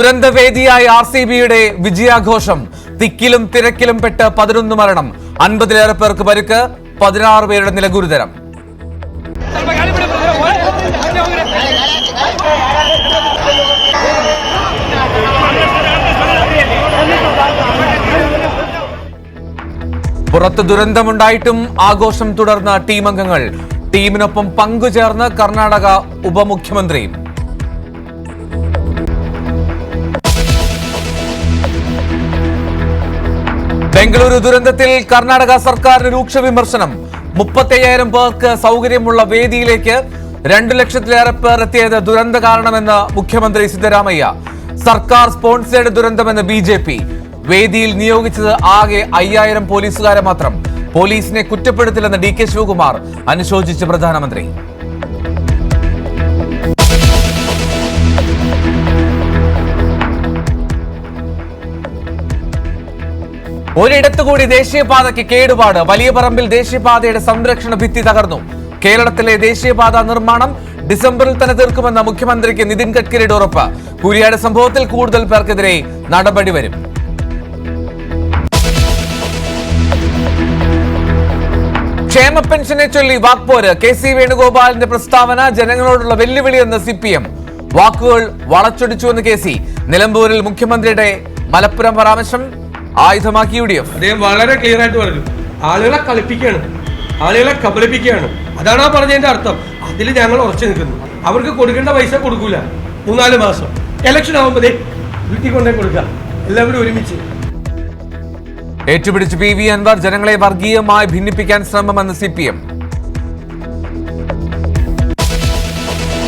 ദുരന്തവേദിയായ RCBയുടെ വിജയാഘോഷം. തിക്കിലും തിരക്കിലും പെട്ട് 11 മരണം, 50-ലേറെ പേർക്ക് പരിക്ക്, 16 പേരുടെ നില ഗുരുതരം. പുറത്ത് ദുരന്തമുണ്ടായിട്ടും ആഘോഷം തുടർന്ന ടീം അംഗങ്ങൾ. ടീമിനൊപ്പം പങ്കുചേർന്ന് കർണാടക ഉപമുഖ്യമന്ത്രി. ബംഗളൂരു ദുരന്തത്തിൽ കർണാടക സർക്കാരിന് രൂക്ഷ വിമർശനം. 35,000 പേർക്ക് സൗകര്യമുള്ള വേദിയിലേക്ക് 2 ലക്ഷത്തിലേറെ പേർ എത്തിയത് ദുരന്ത കാരണമെന്ന് മുഖ്യമന്ത്രി സിദ്ധരാമയ്യ. സർക്കാർ സ്പോൺസേഡ് ദുരന്തമെന്ന് BJP. വേദിയിൽ നിയോഗിച്ചത് ആകെ 5000 പോലീസുകാരെ മാത്രം. പോലീസിനെ കുറ്റപ്പെടുത്തില്ലെന്ന് DK ശിവകുമാർ അനുശോചിച്ച് പ്രധാനമന്ത്രി. ഒരിടത്തുകൂടി ദേശീയപാതയ്ക്ക് കേടുപാട്. വലിയ പറമ്പിൽ ദേശീയപാതയുടെ സംരക്ഷണ ഭിത്തി തകർന്നു. കേരളത്തിലെ ദേശീയപാത നിർമ്മാണം ഡിസംബറിൽ തന്നെ തീർക്കുമെന്ന് മുഖ്യമന്ത്രിക്ക് നിതിൻ ഗഡ്കരിയുടെ ഉറപ്പ്. കുരിയാട് സംഭവത്തിൽ കൂടുതൽ പേർക്കെതിരെ നടപടി വരും. ക്ഷേമ പെൻഷനെ ചൊല്ലി വാക്പോര്. KC വേണുഗോപാലിന്റെ പ്രസ്താവന ജനങ്ങളോടുള്ള വെല്ലുവിളിയെന്ന് CPM. വാക്കുകൾ വളച്ചൊടിച്ചുവെന്ന് KC. നിലമ്പൂരിൽ മുഖ്യമന്ത്രിയുടെ മലപ്പുറം പരാമർശം ആയുധമാക്കി UDF. അദ്ദേഹം വളരെ ക്ലിയർ ആയിട്ട് പറഞ്ഞു, ആളുകളെ കളിപ്പിക്കുകയാണ്, ആളുകളെ കബളിപ്പിക്കുകയാണ്. അതാണ് ആ പറഞ്ഞതിന്റെ അർത്ഥം. അതിൽ ഞങ്ങൾ ഉറച്ചു നിൽക്കുന്നു. അവർക്ക് കൊടുക്കേണ്ട പൈസ കൊടുക്കൂല. 3-4 മാസം ഇലക്ഷൻ ആകുമ്പോഴേ വീട്ടിൽ കൊണ്ടേ കൊടുക്കുക, എല്ലാവരും ഒരുമിച്ച്. ഏറ്റുപിടിച്ച് PV അൻവർ. ജനങ്ങളെ വർഗീയമായി ഭിന്നിപ്പിക്കാൻ ശ്രമമെന്ന് CPM.